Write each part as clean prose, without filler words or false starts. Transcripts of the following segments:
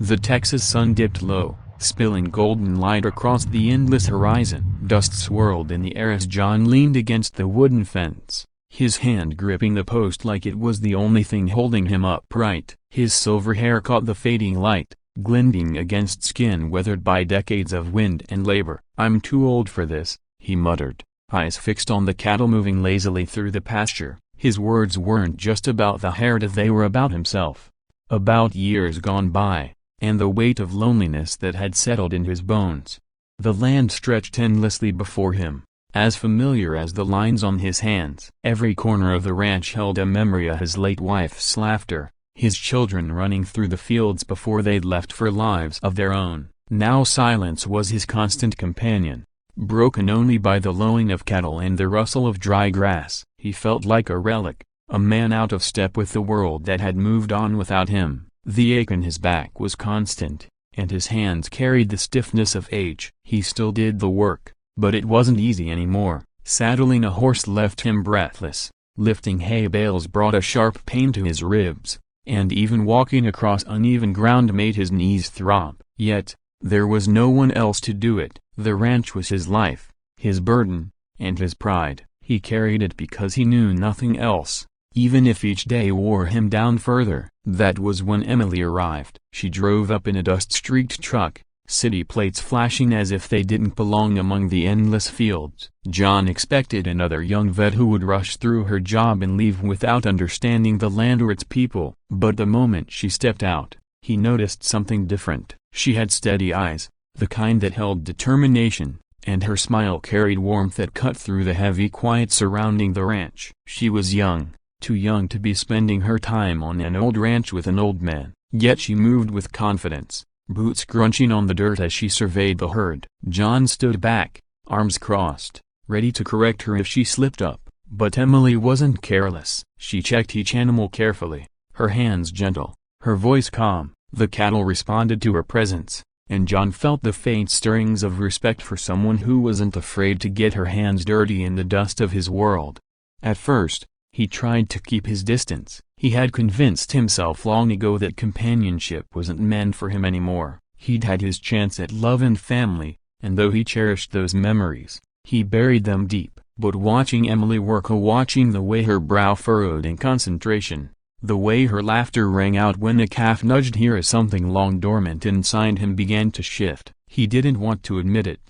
The Texas sun dipped low, spilling golden light across the endless horizon. Dust swirled in the air as John leaned against the wooden fence, his hand gripping the post like it was the only thing holding him upright. His silver hair caught the fading light, glinting against skin weathered by decades of wind and labor. "I'm too old for this," he muttered, eyes fixed on the cattle moving lazily through the pasture. His words weren't just about the herd, they were about himself, about years gone by, and the weight of loneliness that had settled in his bones. The land stretched endlessly before him, as familiar as the lines on his hands. Every corner of the ranch held a memory of his late wife's laughter, his children running through the fields before they'd left for lives of their own. Now silence was his constant companion, broken only by the lowing of cattle and the rustle of dry grass. He felt like a relic, a man out of step with the world that had moved on without him. The ache in his back was constant, and his hands carried the stiffness of age. He still did the work, but it wasn't easy anymore. Saddling a horse left him breathless, lifting hay bales brought a sharp pain to his ribs, and even walking across uneven ground made his knees throb. Yet, there was no one else to do it. The ranch was his life, his burden, and his pride. He carried it because he knew nothing else, even if each day wore him down further. That was when Emily arrived. She drove up in a dust-streaked truck, city plates flashing as if they didn't belong among the endless fields. John expected another young vet who would rush through her job and leave without understanding the land or its people. But the moment she stepped out, he noticed something different. She had steady eyes, the kind that held determination, and her smile carried warmth that cut through the heavy quiet surrounding the ranch. She was young, too young to be spending her time on an old ranch with an old man, yet she moved with confidence, boots crunching on the dirt as she surveyed the herd. John stood back, arms crossed, ready to correct her if she slipped up, but Emily wasn't careless. She checked each animal carefully, her hands gentle, her voice calm. The cattle responded to her presence, and John felt the faint stirrings of respect for someone who wasn't afraid to get her hands dirty in the dust of his world. At first, he tried to keep his distance. He had convinced himself long ago that companionship wasn't meant for him anymore. He'd had his chance at love and family, and though he cherished those memories, he buried them deep. But watching Emily work, watching the way her brow furrowed in concentration, the way her laughter rang out when a calf nudged here, something long dormant inside him began to shift. He didn't want to admit it,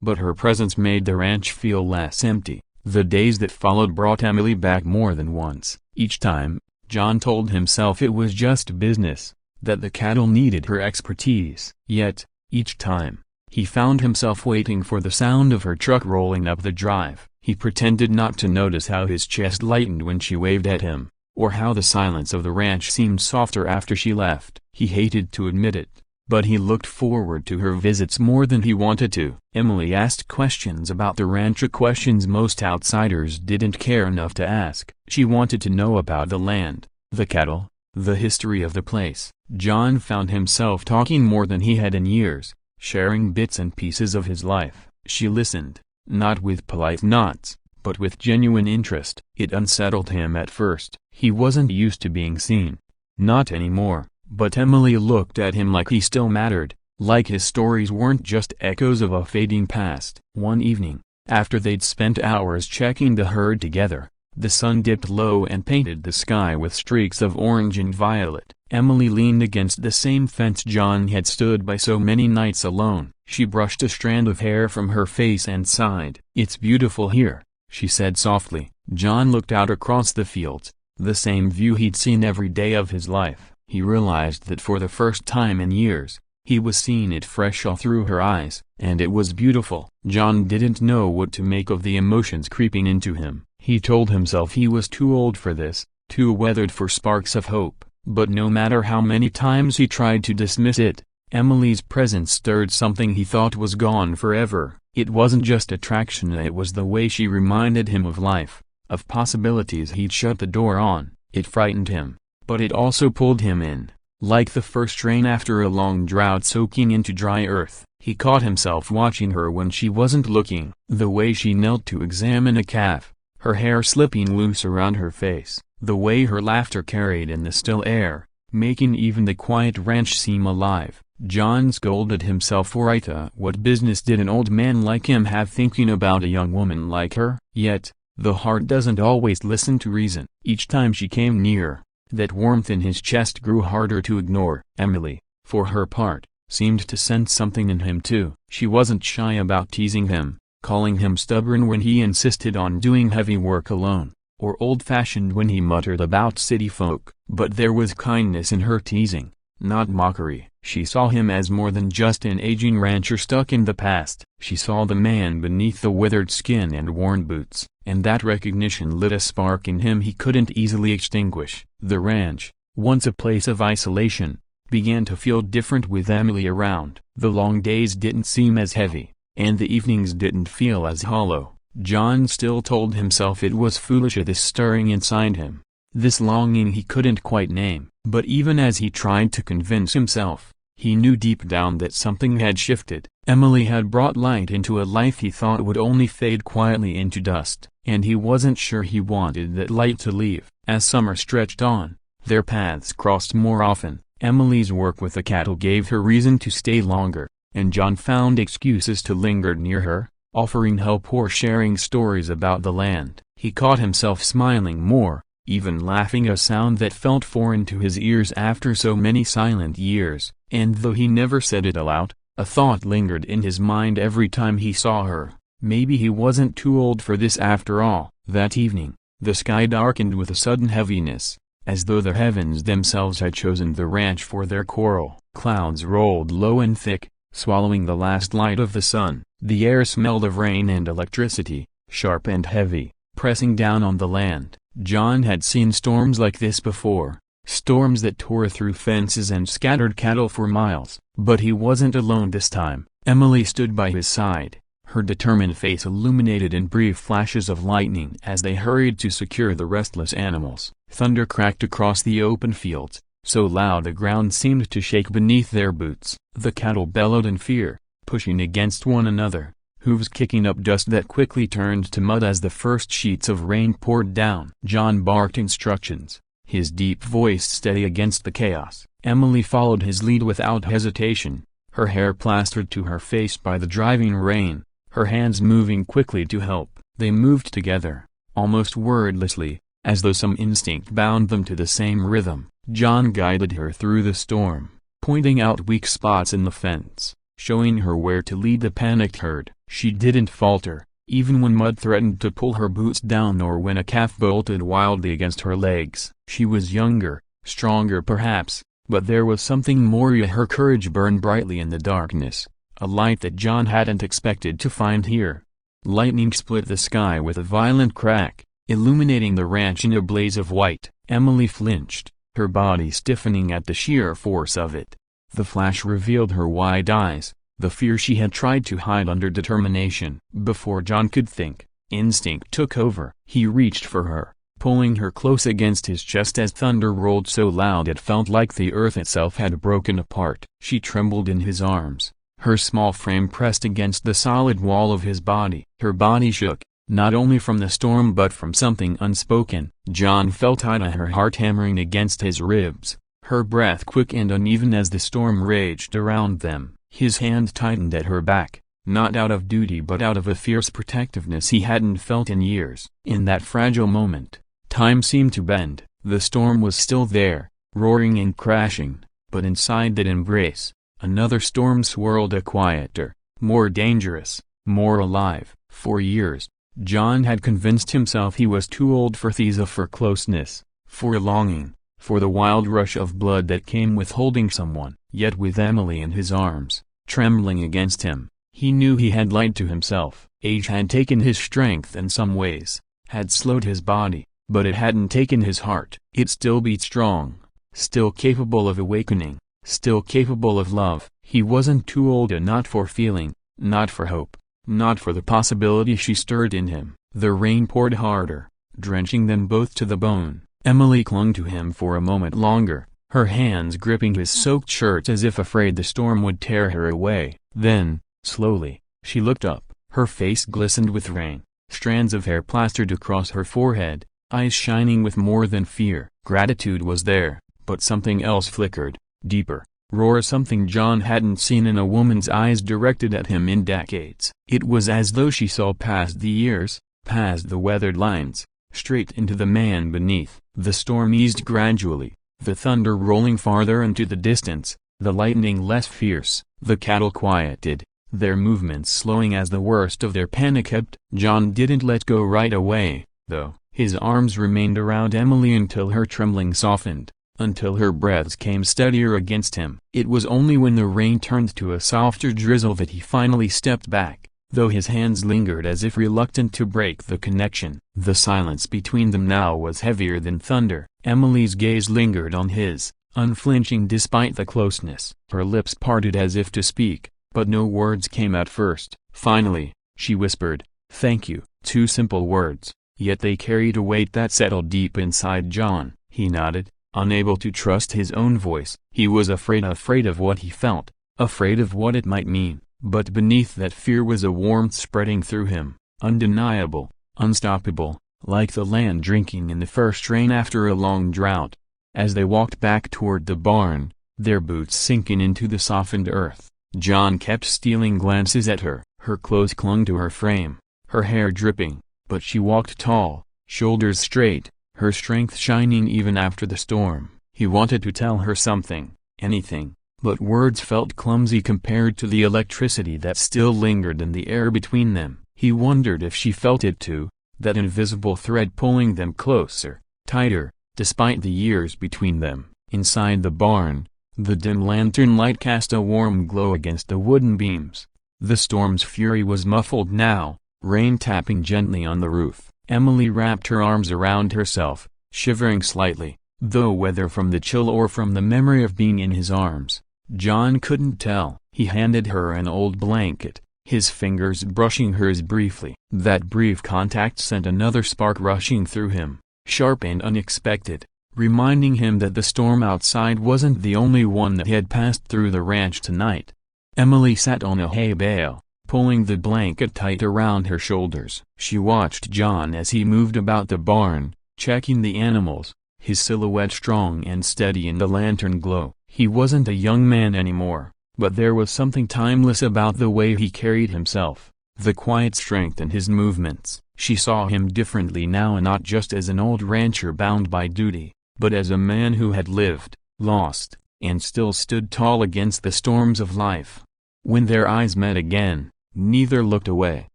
but her presence made the ranch feel less empty. The days that followed brought Emily back more than once. Each time, John told himself it was just business, that the cattle needed her expertise. Yet, each time, he found himself waiting for the sound of her truck rolling up the drive. He pretended not to notice how his chest lightened when she waved at him, or how the silence of the ranch seemed softer after she left. He hated to admit it, but he looked forward to her visits more than he wanted to. Emily asked questions about the ranch, questions most outsiders didn't care enough to ask. She wanted to know about the land, the cattle, the history of the place. John found himself talking more than he had in years, sharing bits and pieces of his life. She listened, not with polite nods, but with genuine interest. It unsettled him at first. He wasn't used to being seen. Not anymore. But Emily looked at him like he still mattered, like his stories weren't just echoes of a fading past. One evening, after they'd spent hours checking the herd together, the sun dipped low and painted the sky with streaks of orange and violet. Emily leaned against the same fence John had stood by so many nights alone. She brushed a strand of hair from her face and sighed. "It's beautiful here," she said softly. John looked out across the fields, the same view he'd seen every day of his life. He realized that for the first time in years, he was seeing it fresh all through her eyes, and it was beautiful. John didn't know what to make of the emotions creeping into him. He told himself he was too old for this, too weathered for sparks of hope. But no matter how many times he tried to dismiss it, Emily's presence stirred something he thought was gone forever. It wasn't just attraction, it was the way she reminded him of life, of possibilities he'd shut the door on. It frightened him, but it also pulled him in, like the first rain after a long drought soaking into dry earth. He caught himself watching her when she wasn't looking, the way she knelt to examine a calf, her hair slipping loose around her face, the way her laughter carried in the still air, making even the quiet ranch seem alive. John scolded himself for what business did an old man like him have thinking about a young woman like her? Yet, the heart doesn't always listen to reason. Each time she came near, that warmth in his chest grew harder to ignore. Emily, for her part, seemed to sense something in him too. She wasn't shy about teasing him, calling him stubborn when he insisted on doing heavy work alone, or old-fashioned when he muttered about city folk. But there was kindness in her teasing, not mockery. She saw him as more than just an aging rancher stuck in the past. She saw the man beneath the withered skin and worn boots, and that recognition lit a spark in him he couldn't easily extinguish. The ranch, once a place of isolation, began to feel different with Emily around. The long days didn't seem as heavy, and the evenings didn't feel as hollow. John still told himself it was foolish, this stirring inside him, this longing he couldn't quite name. But even as he tried to convince himself, he knew deep down that something had shifted. Emily had brought light into a life he thought would only fade quietly into dust, and he wasn't sure he wanted that light to leave. As summer stretched on, their paths crossed more often. Emily's work with the cattle gave her reason to stay longer, and John found excuses to linger near her, offering help or sharing stories about the land. He caught himself smiling more, even laughing, a sound that felt foreign to his ears after so many silent years, and though he never said it aloud, a thought lingered in his mind every time he saw her. Maybe he wasn't too old for this after all. That evening, the sky darkened with a sudden heaviness, as though the heavens themselves had chosen the ranch for their quarrel. Clouds rolled low and thick, swallowing the last light of the sun. The air smelled of rain and electricity, sharp and heavy, pressing down on the land. John had seen storms like this before, storms that tore through fences and scattered cattle for miles. But he wasn't alone this time. Emily stood by his side, her determined face illuminated in brief flashes of lightning as they hurried to secure the restless animals. Thunder cracked across the open fields, so loud the ground seemed to shake beneath their boots. The cattle bellowed in fear, pushing against one another, hooves kicking up dust that quickly turned to mud as the first sheets of rain poured down. John barked instructions, his deep voice steady against the chaos. Emily followed his lead without hesitation, her hair plastered to her face by the driving rain, her hands moving quickly to help. They moved together, almost wordlessly, as though some instinct bound them to the same rhythm. John guided her through the storm, pointing out weak spots in the fence, showing her where to lead the panicked herd. She didn't falter, even when mud threatened to pull her boots down or when a calf bolted wildly against her legs. She was younger, stronger perhaps, but there was something more. Her courage burned brightly in the darkness, a light that John hadn't expected to find here. Lightning split the sky with a violent crack, illuminating the ranch in a blaze of white. Emily flinched, her body stiffening at the sheer force of it. The flash revealed her wide eyes, the fear she had tried to hide under determination. Before John could think, instinct took over. He reached for her, pulling her close against his chest as thunder rolled so loud it felt like the earth itself had broken apart. She trembled in his arms, her small frame pressed against the solid wall of his body. Her body shook, not only from the storm but from something unspoken. John felt her heart hammering against his ribs, her breath quick and uneven as the storm raged around them. His hand tightened at her back, not out of duty but out of a fierce protectiveness he hadn't felt in years. In that fragile moment, time seemed to bend. The storm was still there, roaring and crashing, but inside that embrace, another storm swirled, a quieter, more dangerous, more alive. For years, John had convinced himself he was too old for Thesa, for closeness, for longing, for the wild rush of blood that came with holding someone. Yet with Emily in his arms, trembling against him, he knew he had lied to himself. Age had taken his strength in some ways, had slowed his body, but it hadn't taken his heart. It still beat strong, still capable of awakening, still capable of love. He wasn't too old not for feeling, not for hope, not for the possibility she stirred in him. The rain poured harder, drenching them both to the bone. Emily clung to him for a moment longer, her hands gripping his soaked shirt as if afraid the storm would tear her away. Then, slowly, she looked up. Her face glistened with rain, strands of hair plastered across her forehead, eyes shining with more than fear. Gratitude was there, But something else flickered, deeper, roar, something John hadn't seen in a woman's eyes directed at him in decades. It was as though she saw past the years, past the weathered lines, straight into the man beneath. The storm eased gradually, the thunder rolling farther into the distance, the lightning less fierce, the cattle quieted, their movements slowing as the worst of their panic ebbed. John didn't let go right away, though. His arms remained around Emily until her trembling softened, until her breaths came steadier against him. It was only when the rain turned to a softer drizzle that he finally stepped back, though his hands lingered as if reluctant to break the connection. The silence between them now was heavier than thunder. Emily's gaze lingered on his, unflinching despite the closeness. Her lips parted as if to speak, but no words came at first. Finally, she whispered, "Thank you." Two simple words, yet they carried a weight that settled deep inside John. He nodded, unable to trust his own voice. He was afraid of what he felt, afraid of what it might mean. But beneath that fear was a warmth spreading through him, undeniable, unstoppable, like the land drinking in the first rain after a long drought. As they walked back toward the barn, their boots sinking into the softened earth, John kept stealing glances at her. Her clothes clung to her frame, her hair dripping, but she walked tall, shoulders straight, her strength shining even after the storm. He wanted to tell her something, anything, but words felt clumsy compared to the electricity that still lingered in the air between them. He wondered if she felt it too, that invisible thread pulling them closer, tighter, despite the years between them. Inside the barn, the dim lantern light cast a warm glow against the wooden beams. The storm's fury was muffled now, rain tapping gently on the roof. Emily wrapped her arms around herself, shivering slightly, though whether from the chill or from the memory of being in his arms, John couldn't tell. He handed her an old blanket, his fingers brushing hers briefly. That brief contact sent another spark rushing through him, sharp and unexpected, reminding him that the storm outside wasn't the only one that had passed through the ranch tonight. Emily sat on a hay bale, pulling the blanket tight around her shoulders. She watched John as he moved about the barn, checking the animals, his silhouette strong and steady in the lantern glow. He wasn't a young man anymore, but there was something timeless about the way he carried himself, the quiet strength in his movements. She saw him differently now, and not just as an old rancher bound by duty, but as a man who had lived, lost, and still stood tall against the storms of life. When their eyes met again, neither looked away.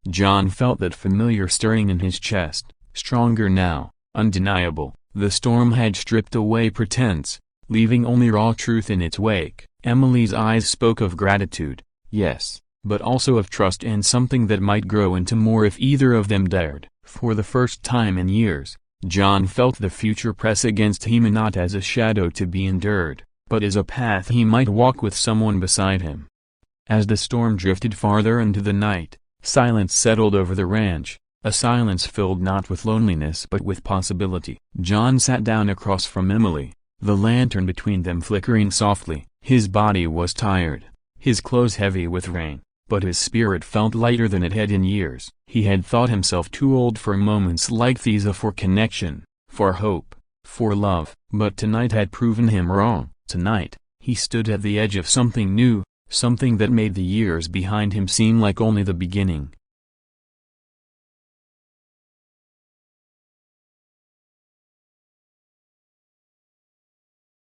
John felt that familiar stirring in his chest, stronger now, undeniable. The storm had stripped away pretense, leaving only raw truth in its wake. Emily's eyes spoke of gratitude, yes, but also of trust and something that might grow into more if either of them dared. For the first time in years, John felt the future press against him, not as a shadow to be endured, but as a path he might walk with someone beside him. As the storm drifted farther into the night, silence settled over the ranch, a silence filled not with loneliness but with possibility. John sat down across from Emily, the lantern between them flickering softly. His body was tired, his clothes heavy with rain, but his spirit felt lighter than it had in years. He had thought himself too old for moments like these, for connection, for hope, for love. But tonight had proven him wrong. Tonight, he stood at the edge of something new, something that made the years behind him seem like only the beginning.